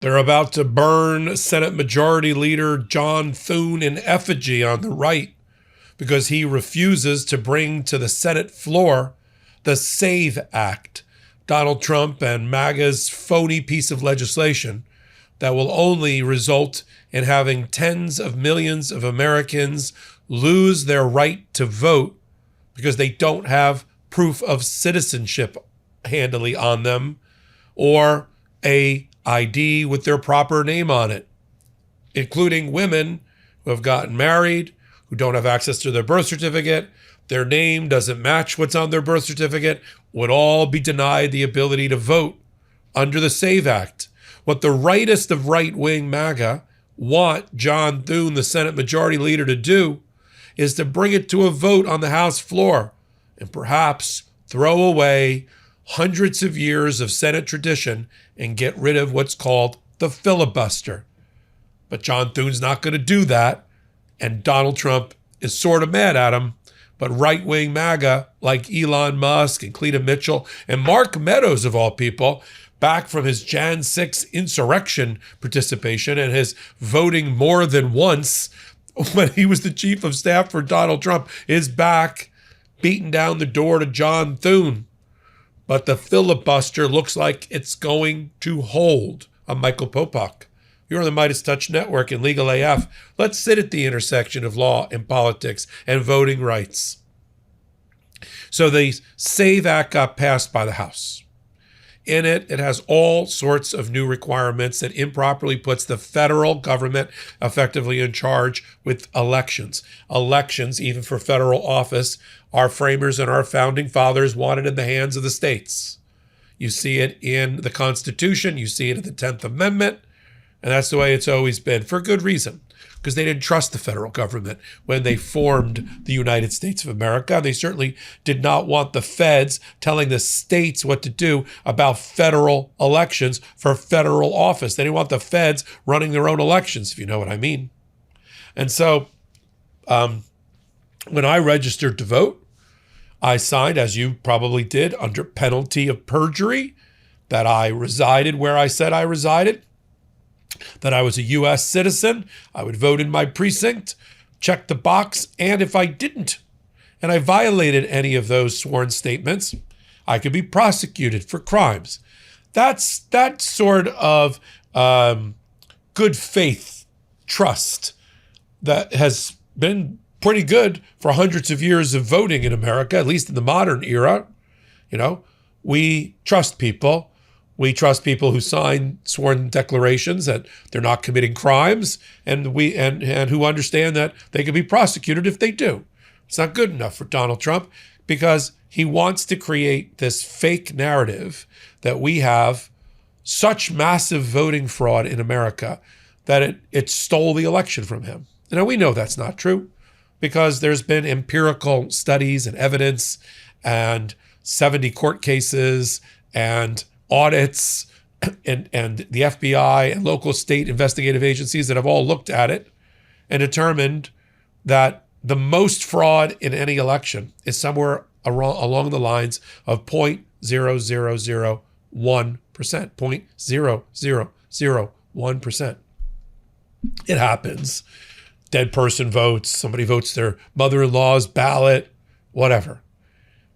They're about to burn Senate Majority Leader John Thune in effigy on the right because he refuses to bring to the Senate floor the SAVE Act, Donald Trump and MAGA's phony piece of legislation that will only result in having tens of millions of Americans lose their right to vote because they don't have proof of citizenship handily on them or a ID with their proper name on it, including women who have gotten married, who don't have access to their birth certificate, their name doesn't match what's on their birth certificate, would all be denied the ability to vote under the SAVE Act. What the rightest of right-wing MAGA want John Thune, the Senate Majority Leader, to do is to bring it to a vote on the House floor and perhaps throw away hundreds of years of Senate tradition and get rid of what's called the filibuster. But John Thune's not going to do that, and Donald Trump is sort of mad at him. But right-wing MAGA, like Elon Musk and Cleta Mitchell and Mark Meadows, of all people, back from his Jan 6 insurrection participation and his voting more than once when he was the chief of staff for Donald Trump, is back beating down the door to John Thune. But the filibuster looks like it's going to hold. I'm Michael Popok. You're on the MeidasTouch Network and Legal AF. Let's sit at the intersection of law and politics and voting rights. So the SAVE Act got passed by the House. In it, it has all sorts of new requirements that improperly puts the federal government effectively in charge with elections. Elections, even for federal office, our framers and our founding fathers wanted in the hands of the states. You see it in the Constitution, you see it in the 10th Amendment, and that's the way it's always been, for good reason, because they didn't trust the federal government when they formed the United States of America. They certainly did not want the feds telling the states what to do about federal elections for federal office. They didn't want the feds running their own elections, if you know what I mean. And so when I registered to vote, I signed, as you probably did, under penalty of perjury, that I resided where I said I resided, that I was a U.S. citizen, I would vote in my precinct, check the box, and if I didn't, and I violated any of those sworn statements, I could be prosecuted for crimes. That's that sort of good faith trust that has been pretty good for hundreds of years of voting in America, at least in the modern era. You know, we trust people. We trust people who sign sworn declarations that they're not committing crimes, and who understand that they can be prosecuted if they do. It's not good enough for Donald Trump because he wants to create this fake narrative that we have such massive voting fraud in America that it stole the election from him. Now, we know that's not true because there's been empirical studies and evidence and 70 court cases and audits and the FBI and local state investigative agencies that have all looked at it and determined that the most fraud in any election is somewhere along the lines of 0.0001%, 0.0001%. It happens. Dead person votes, somebody votes their mother-in-law's ballot, whatever.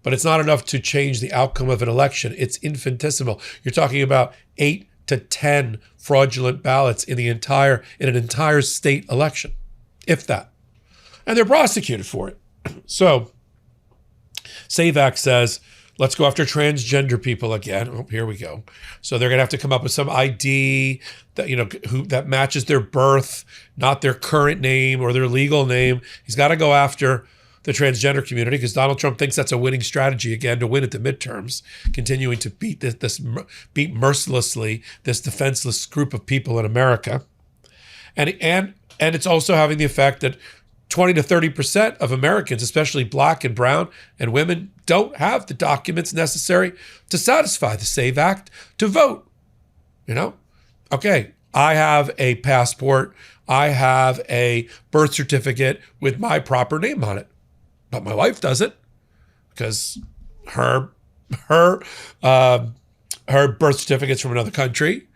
But it's not enough to change the outcome of an election. It's infinitesimal. You're talking about 8 to 10 fraudulent ballots in an entire state election, if that. And they're prosecuted for it. So SAVE Act says, let's go after transgender people again. Oh, here we go. So they're going to have to come up with some ID that, that matches their birth, not their current name or their legal name. He's got to go after the transgender community because Donald Trump thinks that's a winning strategy again to win at the midterms, continuing to beat mercilessly this defenseless group of people in America. And it's also having the effect that 20 to 30% of Americans, especially Black and brown and women, don't have the documents necessary to satisfy the SAVE Act to vote. Okay, I have a passport, I have a birth certificate with my proper name on it, but my wife doesn't because her birth certificate's from another country,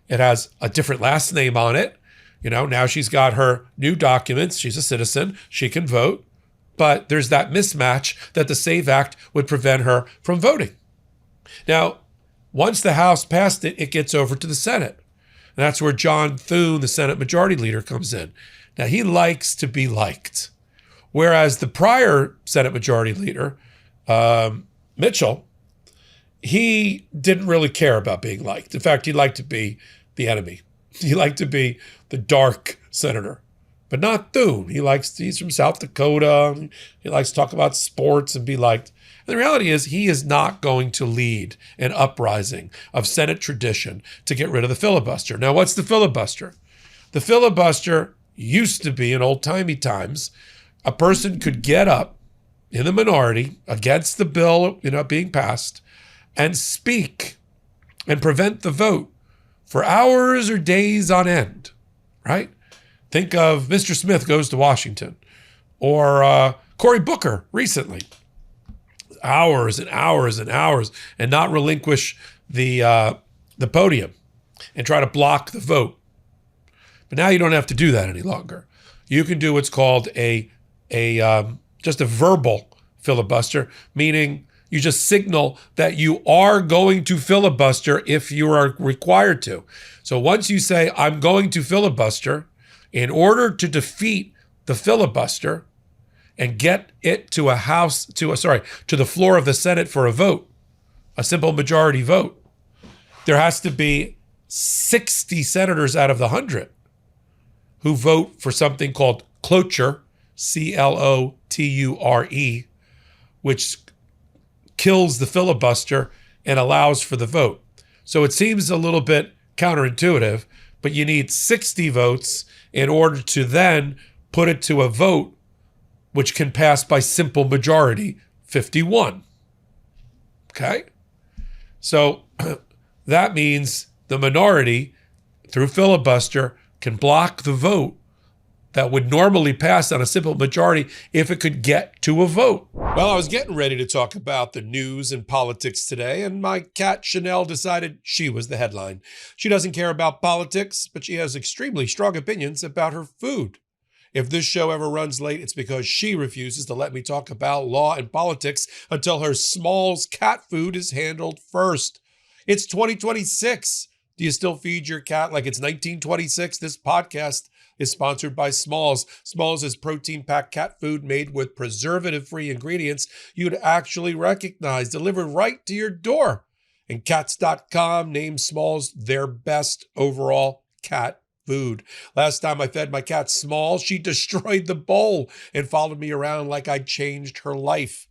It has a different last name on it. Now she's got her new documents. She's a citizen. She can vote. But there's that mismatch that the SAVE Act would prevent her from voting. Now, once the House passed it, it gets over to the Senate. And that's where John Thune, the Senate Majority Leader, comes in. Now, he likes to be liked. Whereas the prior Senate Majority Leader, Mitchell, he didn't really care about being liked. In fact, he liked to be the enemy. He liked to be the dark senator, but not Thune. He's from South Dakota. He likes to talk about sports and be liked. And the reality is he is not going to lead an uprising of Senate tradition to get rid of the filibuster. Now, what's the filibuster? The filibuster used to be in old-timey times, a person could get up in the minority against the bill, being passed and speak and prevent the vote for hours or days on end, right? Think of Mr. Smith Goes to Washington or Cory Booker recently. Hours and hours and hours, and not relinquish the podium and try to block the vote. But now you don't have to do that any longer. You can do what's called just a verbal filibuster, meaning you just signal that you are going to filibuster if you are required to. So once you say, I'm going to filibuster, in order to defeat the filibuster and get it to the floor of the Senate for a vote, a simple majority vote, there has to be 60 senators out of the 100 who vote for something called cloture, CLOTURE, which kills the filibuster and allows for the vote. So it seems a little bit counterintuitive, but you need 60 votes in order to then put it to a vote which can pass by simple majority, 51. Okay? So that means the minority, through filibuster, can block the vote that would normally pass on a simple majority if it could get to a vote. Well, I was getting ready to talk about the news and politics today, and my cat Chanel decided she was the headline. She doesn't care about politics, but she has extremely strong opinions about her food. If this show ever runs late, it's because she refuses to let me talk about law and politics until her Smalls cat food is handled first. It's 2026. Do you still feed your cat like it's 1926? This podcast is sponsored by Smalls. Smalls is protein-packed cat food made with preservative-free ingredients you'd actually recognize, delivered right to your door. And Cats.com named Smalls their best overall cat food. Last time I fed my cat Smalls, she destroyed the bowl and followed me around like I'd changed her life.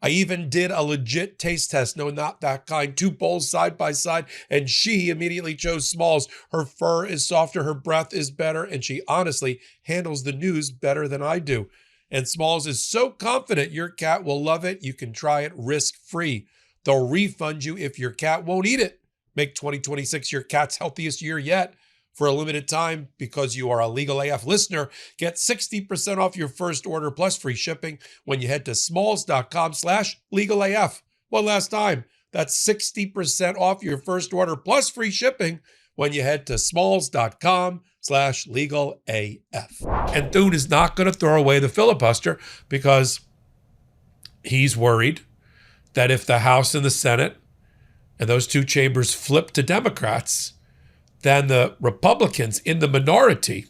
I even did a legit taste test. No, not that kind. 2 bowls side by side, and she immediately chose Smalls. Her fur is softer, her breath is better, and she honestly handles the news better than I do. And Smalls is so confident your cat will love it, you can try it risk-free. They'll refund you if your cat won't eat it. Make 2026 your cat's healthiest year yet. For a limited time, because you are a Legal AF listener, get 60% off your first order plus free shipping when you head to smalls.com/legalaf. One last time, that's 60% off your first order plus free shipping when you head to smalls.com/legalaf. And Thune is not going to throw away the filibuster because he's worried that if the House and the Senate and those 2 chambers flip to Democrats, then the Republicans in the minority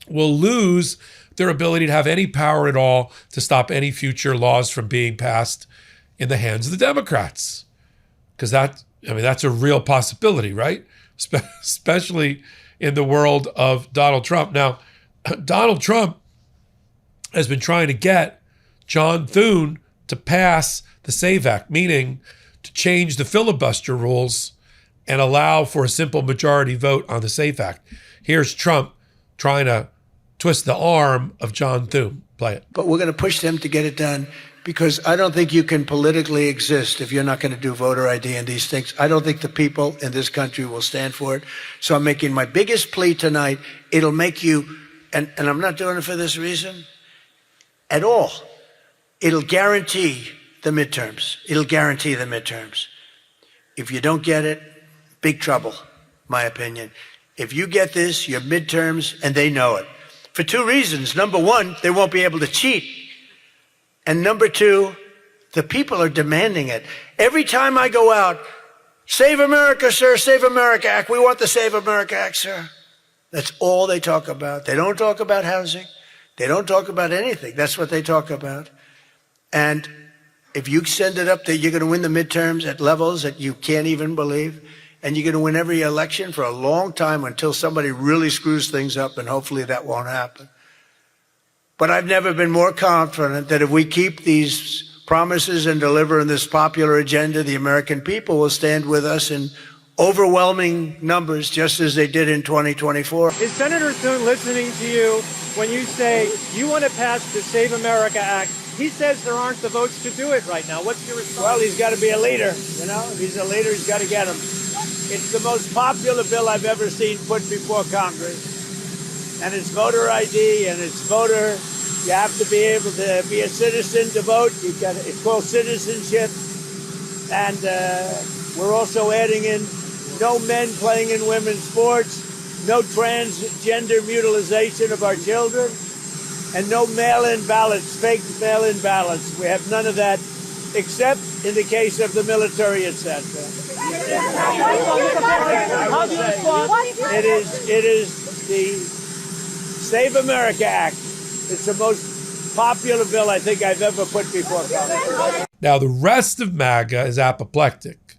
will lose their ability to have any power at all to stop any future laws from being passed in the hands of the Democrats. Because that's a real possibility, right? Especially in the world of Donald Trump. Now, Donald Trump has been trying to get John Thune to pass the SAVE Act, meaning to change the filibuster rules and allow for a simple majority vote on the SAFE Act. Here's Trump trying to twist the arm of John Thune. Play it. But we're going to push them to get it done because I don't think you can politically exist if you're not going to do voter ID and these things. I don't think the people in this country will stand for it. So I'm making my biggest plea tonight. It'll make you, and I'm not doing it for this reason at all. It'll guarantee the midterms. It'll guarantee the midterms. If you don't get it, big trouble. my opinion. If you get this, your midterms, and they know it. For two reasons. Number one, they won't be able to cheat. And number two, the people are demanding it. Every time I go out, Save America, sir, Save America Act. We want the Save America Act, sir. That's all they talk about. They don't talk about housing. They don't talk about anything. That's what they talk about. And if you send it up that you're going to win the midterms at levels that you can't even believe, and you're going to win every election for a long time until somebody really screws things up, and hopefully that won't happen. But I've never been more confident that if we keep these promises and deliver on this popular agenda, the American people will stand with us in overwhelming numbers, just as they did in 2024. Is Senator Thune listening to you when you say you want to pass the Save America Act? He says there aren't the votes to do it right now. What's your response? Well, he's got to be a leader. You know, if he's a leader, he's got to get him. It's the most popular bill I've ever seen put before Congress. And it's voter ID and it's voter. You have to be able to be a citizen to vote. It's called citizenship. And we're also adding in no men playing in women's sports, no transgender mutilization of our children, and no mail-in ballots, fake mail-in ballots. We have none of that, except in the case of the military, etc. It is the Save America Act. It's the most popular bill I think I've ever put before Congress. Now, the rest of MAGA is apoplectic.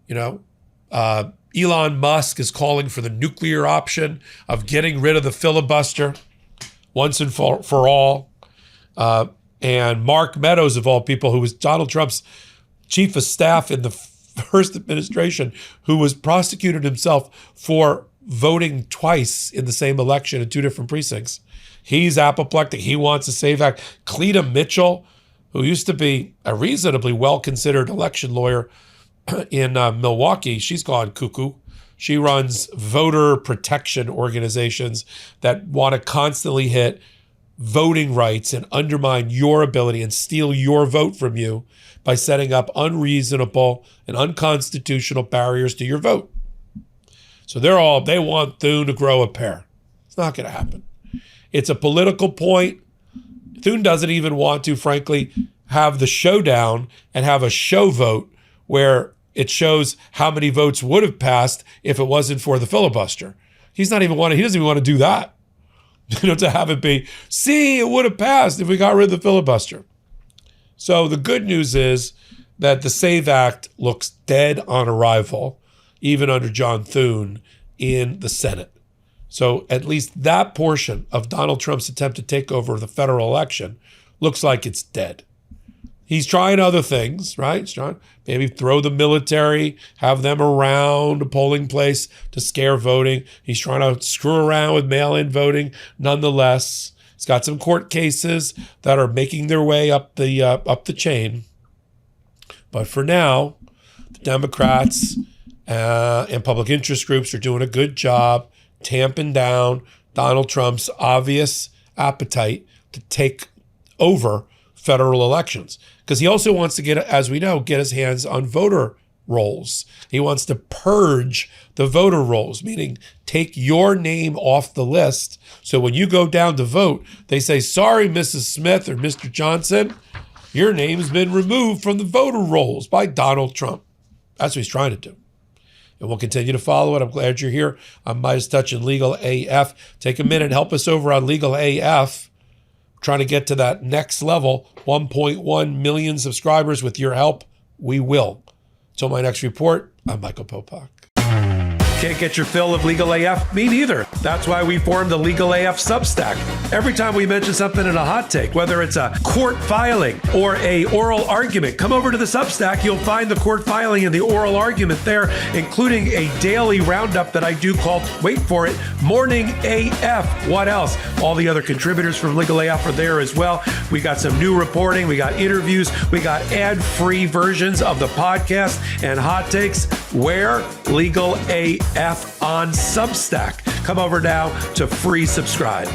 You know, Elon Musk is calling for the nuclear option of getting rid of the filibuster once and for all. And Mark Meadows, of all people, who was Donald Trump's chief of staff in the first administration, who was prosecuted himself for voting twice in the same election in two different precincts. He's apoplectic. He wants a SAVE Act. Cleta Mitchell, who used to be a reasonably well-considered election lawyer in Milwaukee, she's gone cuckoo. She runs voter protection organizations that want to constantly hit voting rights and undermine your ability and steal your vote from you by setting up unreasonable and unconstitutional barriers to your vote. So they want Thune to grow a pair. It's not going to happen. It's a political point. Thune doesn't even want to, frankly, have the showdown and have a show vote where it shows how many votes would have passed if it wasn't for the filibuster. He doesn't even want to do that. To have it be, see, it would have passed if we got rid of the filibuster. So the good news is that the SAVE Act looks dead on arrival, even under John Thune in the Senate. So at least that portion of Donald Trump's attempt to take over the federal election looks like it's dead. He's trying other things, right? He's trying maybe throw the military, have them around a polling place to scare voting. He's trying to screw around with mail-in voting. Nonetheless, he's got some court cases that are making their way up the chain. But for now, the Democrats and public interest groups are doing a good job tamping down Donald Trump's obvious appetite to take over federal elections. Because he also wants to as we know, get his hands on voter rolls. He wants to purge the voter rolls, meaning take your name off the list. So when you go down to vote, they say, sorry, Mrs. Smith or Mr. Johnson, your name's been removed from the voter rolls by Donald Trump. That's what he's trying to do. And we'll continue to follow it. I'm glad you're here. I'm MeidasTouch and Legal AF. Take a minute, help us over on Legal AF. Trying to get to that next level, 1.1 million subscribers. With your help, we will. Till my next report, I'm Michael Popok. Can't get your fill of Legal AF? Me neither. That's why we formed the Legal AF Substack. Every time we mention something in a hot take, whether it's a court filing or a oral argument, come over to the Substack. You'll find the court filing and the oral argument there, including a daily roundup that I do called, wait for it, Morning AF. What else? All the other contributors from Legal AF are there as well. We got some new reporting. We got interviews. We got ad-free versions of the podcast and hot takes. Where? Legal AF on Substack. Come over now to free subscribe.